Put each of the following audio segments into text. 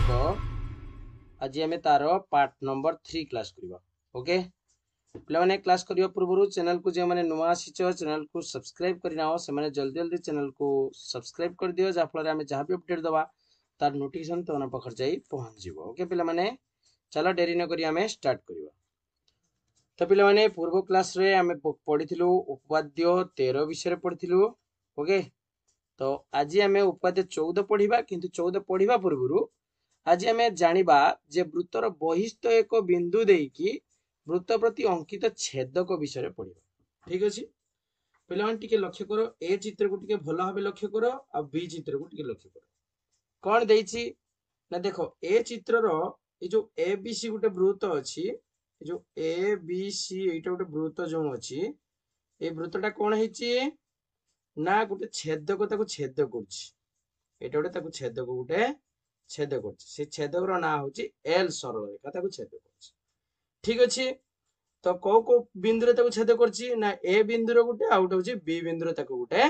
देखो आज आम तार पार्ट नंबर 3 क्लास करवा। ओके पे क्लास करने पूर्व चैनल को जो मैंने नुआ आसी चैनल को सब्सक्राइब करना से जल्दी जल्दी चैनल को सब्सक्राइब कर दियो जहाँफल आम जहाँ भी अपडेट दवा तार नोटिफिकेशन तो पाखे जाई पहुँच जाव। ओके पे चलो डेरी नक आम स्टार्ट करवा। तो पे पूर्व क्लास रे आम पढ़ी उपवाद्य 13 विषय पढ़ी। ओके तो आज आम उपवाद्य 14 पढ़ा किंतु 14 पढ़ा पूर्व आज आम जानिबा जे वृत्तर बहिस्थ एक बिंदु देकी वृत्त प्रति अंकित छेदक विषय पढ़ा। ठीक अच्छे पे लक्ष्य कर ए चित्र को टिके भल भाव लक्ष्य कर आ बी चित्र को टिके लक्ष्य कर कौन देछि ना देखो ए चित्र रो ये जो ए बी सी गोटे वृत्त अच्छी जो ए बी सी एटा गोटे वृत्त जो अच्छी ए वृत्तटा कौन है ना गोटे छेदक ताको छेद कर गोटे छेदक गोटे छेद कर छेदक ना हूँ एल सरल रेखा ताको छेद कर। ठीक अच्छे तो कौ को बिंदु ताको छेद करछि ना ए बिंदुर गोटे आ गोटे हूँ बी बिंदुर ताको गोटे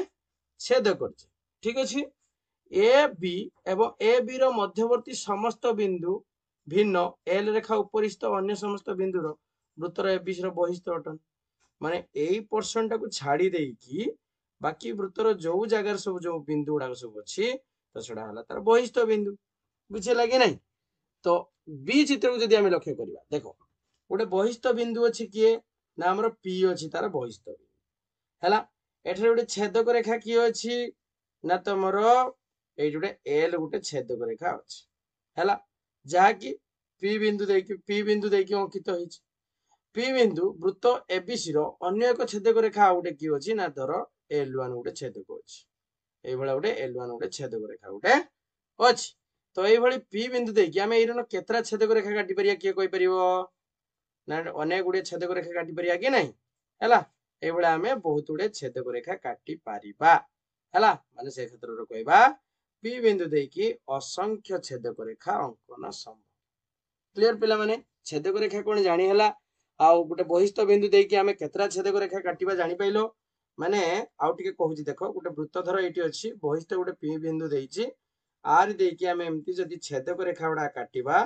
छेद करछि। ठीक अच्छे ए बी एवं ए बी रो मध्यवर्ती समस्त बिंदु भिन्न एल रेखा उपरिस्थ अन्य समस्त बिंदुर वृत्तर ए बी सी रो बहिस्थ अटन माने एई पोर्शन टाको छाड़ी देकी बाकी वृत्तर जो जगार सब जो बिंदु गुड़ाक सब अच्छी तो सेटा हला तार बहिस्थ बिंदु बुझे लगे नहीं। तो बी चित्र को जदि आम लक्ष्य करवा देखो गोटे बहिस्थ बिंदु अच्छी किए ना आमर पी अच्छी तार बहिस्थ बिंदु है एठार गोटे छेदक रेखा किए अच्छी ना तुमर ये गोटे एल गोटे छेदक रेखा अच्छी है जहाँकि पी बिंदु देकी अंकित हो पी बिंदु वृत्त एबीसी अन्य एक छेदक रेखा गोटे किए अच्छी ना धर L1 गोटे छेदक अच्छी ये गोटे L1 गोटे छेदक रेखा गोटे अच्छी तो ये पी बिंदु देकी आम ये केतरा छेदक रेखा काटी परिया किए कोई परिवो ना अनेक गुड़े छेदक रेखा काटी परिया कि नहीं है ये आम बहुत गुड़े छेदक रेखा काटी पारिबा है माने से क्षेत्र रे कहबा पी बिंदु देकी असंख्य छेदक रेखा अंकन संभव। क्लियर पिला माने छेदक रेखा कोन जानि हला आउ गोटे बहिस्थ बिंदु देकी आम केतरा छेदक रेखा काटिबा जानि पाइलो माने आउ टिके कहूची देखो गोटे वृत्त धर एटी अछि बहिस्थ गोटे पी बिंदु देइछि आर देकी आम एमती जदि छेदक रेखा गुडा काटिबा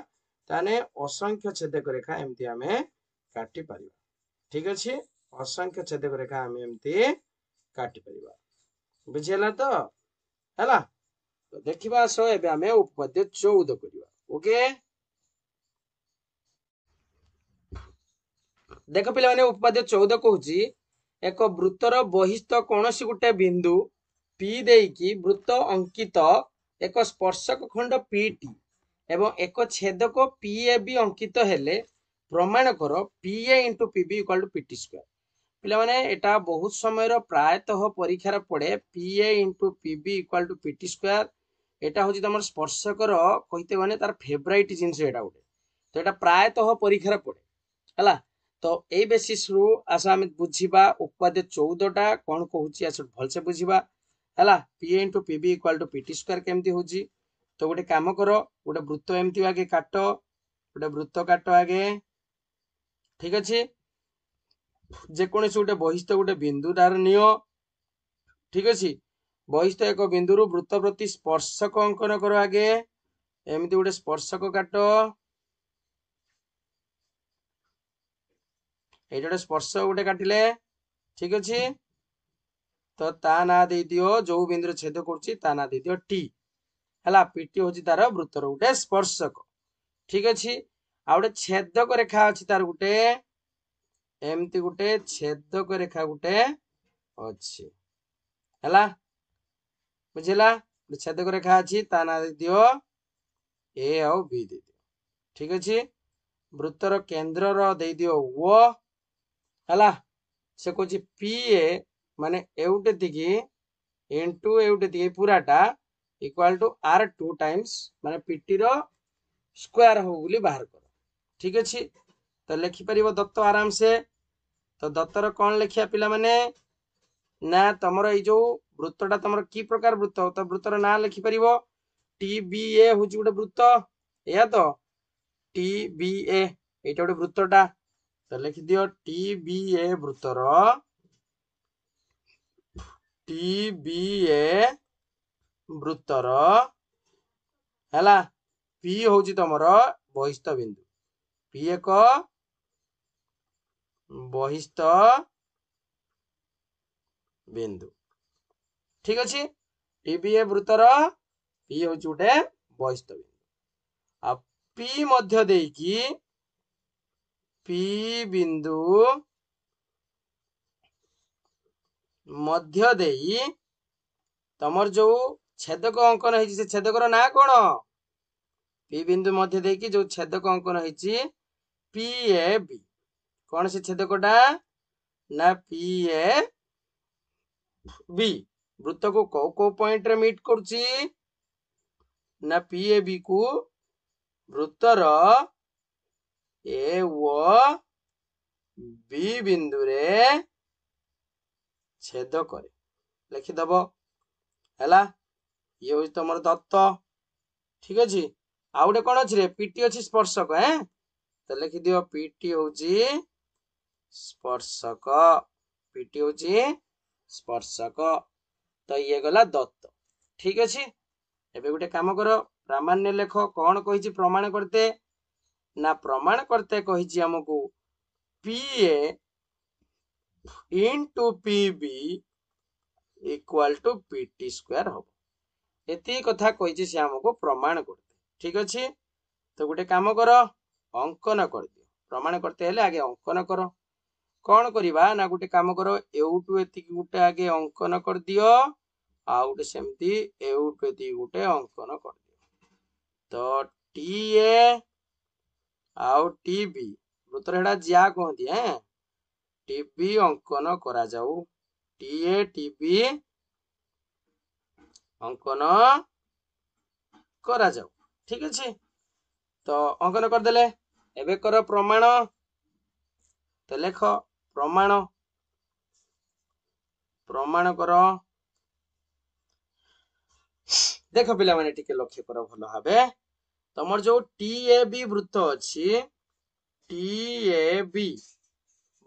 ताने असंख्य छेदक रेखा एमती आम काटि परिबा। ठीक अछि असंख्य छेदक रेखा आम एमती काटि परिबा बुझियला तो हैला। तो देखिबा सो एबे आम उपपाद्य 14 करिबा। ओके देख पे उपपाद्य 14 कहूची एक वृत्तर बहिस्थ कौनसी गोटे बिंदु पी देकी वृत्त अंकित एक स्पर्शक खंड पीटी एवं एक छेदक पीए बी अंकित हेले प्रमाण कर PA into PB equal to PT square. पिला माने एटा बहुत समय प्रायतः परीक्षार पड़े PA into PB equal to PT square एटा हूँ तुम स्पर्शकर कहते माने तार फेवराइट जिनस एटा गोटे तो एटा प्रायतः परीक्षार पड़े है। तो यही बेसीस रु आस आम बुझा उपपाद्य 14 टा कौन कहूँ आस भलसे बुझा है P into PB equal to PT square केमती हूँ तो गोटे काम कर गोटे वृत्त एमती आगे काट गोटे वृत्त काट आगे। ठीक अच्छे जेकोसी गोटे बहिस्थ गोटे बिंदु तार नियो। ठीक अच्छे बहिस्थ एक बिंदु वृत्त प्रति स्पर्शक अंकन कर आगे एमती गोटे स्पर्शक काट ये गोटे स्पर्श गोटे काटिले। ठीक अच्छे तो ता ना दे दियो जो बिंदु छेद कर ना दे दियो टी है पीटी हूँ तार वृत्तर गोटे स्पर्शक। ठीक अच्छे आ गोटे छेदक रेखा अच्छी तार गोटे एमती गोटे छेदक रेखा गोटे अच्छी है बुझेला छेदक रेखा अच्छी ता ना दे दियो ए आउ बी दे दियो। ठीक अच्छे वृत्तर केंद्र दे दियो वो है से कौन पी ए माने एउटे दिगी इंटू एउटे दिगी पूराटा इक्वल टू आर 2 टाइम्स माने पीटी रो स्क्वायर हो बोली बाहर कर। ठीक अच्छे तो लिखिपर दत्त आराम से तो दत्तर कौन लिखिया पिला माने ना तुम यो वृत्तटा तुम कि प्रकार वृत्त तो वृत्तर ना लिखिपर टी बी ए हूँ गोटे वृत्त या तो टी बी ए ये गोटे वृत्तटा तो लिखि दियो टी बी ए वृत्तर टी बी ए वृत्तर है P होची तमर बहिस्थ बिंदु, P एक बहिस्थ बिंदु। ठीक अच्छे, TBA वृत्तर P होची गोटे बहिस्थ बिंदु। आ P मध्य देकी P बिंदु मध्य देई तमर जो छेदक अंकन है से छेदकर ना कौन? P बिंदु मध्य देकी जो छेदक अंकन है PAB, कौन से छेदकटा ना PAB। वृत्त को को पॉइंट रे मीट करछि ना PAB को वृत्तर A व B बिंदु रे छेद करे, लिखिदब हैला। ये हो तुम दत्त। ठीक अच्छे, आ गोटे कौन अच्छे पीटी अच्छी स्पर्शक है, तो लिखि दियो पीटी होची स्पर्शक, पीटी होची स्पर्शक। तो ये गला दत्त। ठीक अच्छे, एबे गोटे काम कर, प्रामाण्य लेख। कौन कही प्रमाण करते ना प्रमाण करते कही हमको PA into PB equal to PT square हम, एति कथा कही से हमको प्रमाण करते। ठीक अच्छे, तो गोटे काम कर, अंकन कर दियो। प्रमाण करते हेले आगे अंकन कर। कौन करवा ना गोटे काम कर, एउटू एति गोटे आगे अंकन कर दियो, आ गोटे सेमती एउटू एति गोटे अंकन कर दियो। तो TA आउ TB वृत्तर हेडा ज्या कहती है, TB अंकन करा जाऊ, TA TB अंकन करा जाऊ। ठीक अच्छे, तो अंकन कर देले, एबे कर प्रमाण। तो लेख प्रमाण, प्रमाण कर। देख पिला माने टिके लक्ष्य कर भल भाबे, तमर जो TAB वृत्त अच्छी, TAB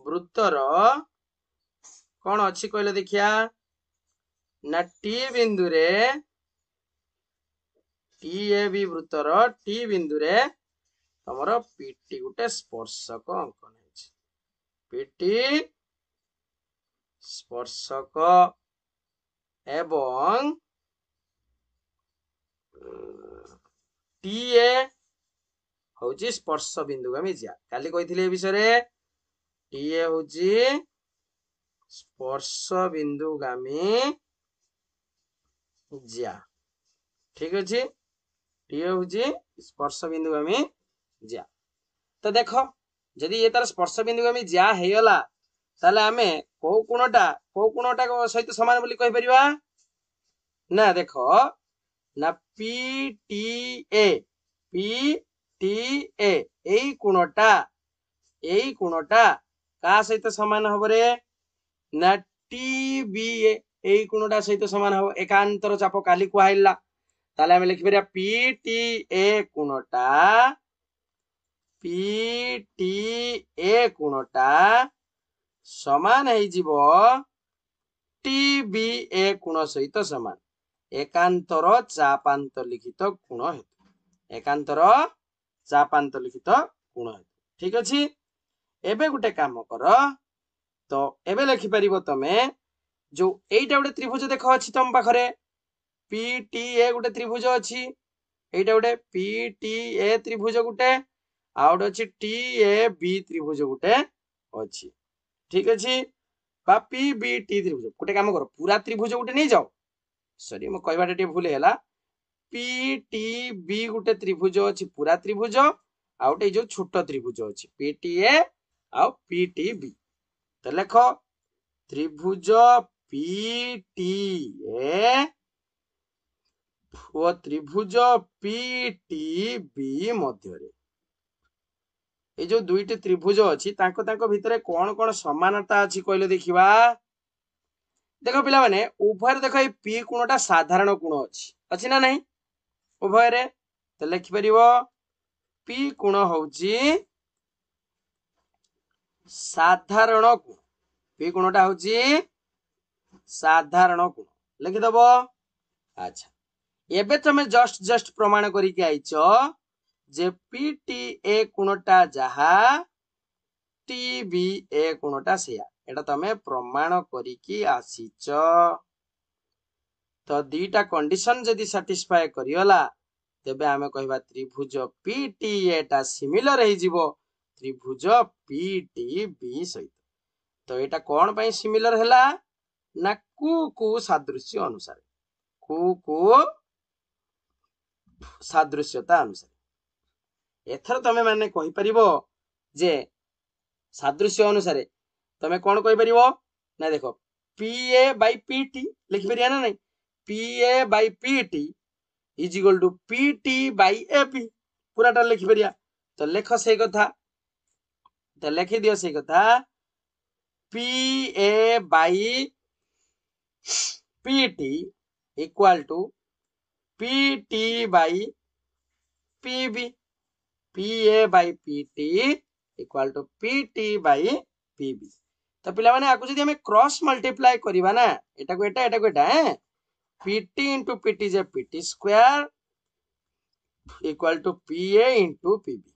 वृत्तर कौन अच्छी कहले देखिया ना T बिंदु रे, TAB वृत्तर T बिंदु रे तमर PT गोटे स्पर्शक अंकन है, PT स्पर्शक एवं TA होची स्पर्श बिंदुगामी ज्या। काली कही विषय TA होची स्पर्श बिंदुगामी ज्या। ठीक अच्छे, TA होची स्पर्श बिंदुगामी ज्या। तो देख जदि ये तार स्पर्श बिंदुगामी ज्या हेगला ताले आमे को कोणटा सहित समान बोली कहि परिबा ना। देखो ना PTA एई कोणटा का सहित समान हबो रे ना TBA एई कोणटा सहित समान हबो। एकांतर चाप काली कुहाइला, ताले आमे लिखि परिया PTA कोणटा समान है जीवो TBA कोण सहित समान, एकांतर चापांतरलिखित कोण हेतु, एकांतर चापांतरलिखित कोण हेतु। ठीक अच्छे, एबे गोटे काम कर, तो एबे लिखि परिबो तमे जो एइटा गोटे त्रिभुज देख अछि तम पाखरे, PTA गोटे त्रिभुज अछि, एइटा गोटे PTA त्रिभुज गोटे, आ गोटे अछि TAB त्रिभुज गोटे अछि। ठीक अछि, बा PBT त्रिभुज। गोटे काम करो, पूरा त्रिभुज गोटे नहीं जाओ, सॉरी मो कहबाटा टे भूल हैला, PTB गोटे त्रिभुज अछि पूरा त्रिभुज, आ गोटे जो छोट त्रिभुज अछि PTA आ PTB। तो लेख त्रिभुज PTA और त्रिभुज PTB मध्य रे ए जो दुईटी त्रिभुज अछि तांको तांको भितरे कोन कोन समानता अछि कहले देखिबा। देखो पिला माने उभय देखो ए P कोणटा साधारण कोण अछि ना नहीं उभय रे, तो लिखि परिबो P कोण होउची साधारण कोण, P कोणटा होउची साधारण कोण, लिखि दबो। अच्छा एबे तमे जस्ट प्रमाण करिके आइचो जे पीटी ए गुणटा जहा टीबी ए गुणटा सेया एटा तमे प्रमाण करिकी आसीच तो दीटा कंडीशन जदी सैटिस्फाई करियला तेबे आमे कहबा त्रिभुज पीटीए टा सिमिलर हे जिवो त्रिभुज पीटीबी सहित तो एटा कोन पई सिमिलर हैला ना कु सादृश्य अनुसार कु सादृश्यता अनुसार एथर तमे माने कहि परिबो जे सादृश्य अनुसार तमे कोन कहि परिबो ना देखो पीए बाय पीटी लिखि परिया ना नहीं PA by PT is equal to PT by AP पूराटा लिखि परिया तो लेख से कथा तो लिखि दियो से कथा PA by PT equal to PT by PB PA by PT equal to PT by PB तो पिला माने आकु जदी हमें क्रॉस मल्टीप्लाई करिवा ना एटा को एटा पीटी इंटू पीटी जे PT square equal to PA into PB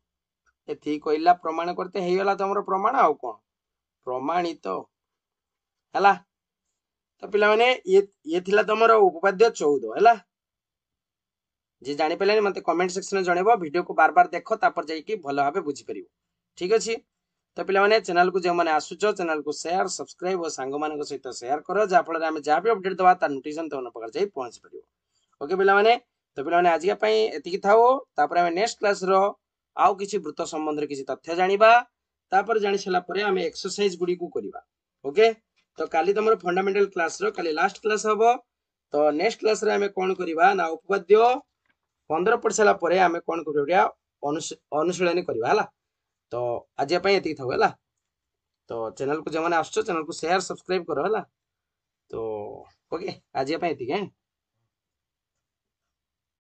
एथि कोइला प्रमाण करते हेयला तमरो प्रमाण आउ कोन प्रमाणित तो हला तो पिला माने ये थिला तमरो उपपाद्य 14 हला जे जानि पेलानी मते कमेंट सेक्शन में जणेबो वीडियो को बार बार देखो तापर जाई कि भलो भाबे बुझी परिबो ठीक अछि तो पिला माने चैनल को जे माने आसुचो चैनल को शेयर सब्सक्राइब और सांग मानक सहित शेयर करो जा फल रे हमें जा भी अपडेट दवा ता नोटिफिकेशन तो न पकड़ जाई पहुंच परिबो ओके पिला माने तो पिला माने आज के पई एतिकी थाओ तापर हमें नेक्स्ट क्लास रो आउ किछि वृत्त संबंध रे किछि तथ्य जानिबा तापर जानि सला परे हमें एक्सरसाइज गुडी को करिबा ओके तो काली तमरो फंडामेंटल क्लास रो काली लास्ट क्लास हबो तो नेक्स्ट क्लास रे हमें कोन करिबा ना उपपाद्य 15 पढ़ सारा परे आमे कोन करिया अनुशीलनी करिवा हला तो आज पई एति थाउ हला तो चैनल को जे माने आछो चैनल को शेयर सब्सक्राइब करो हला तो ओके आज पई एति के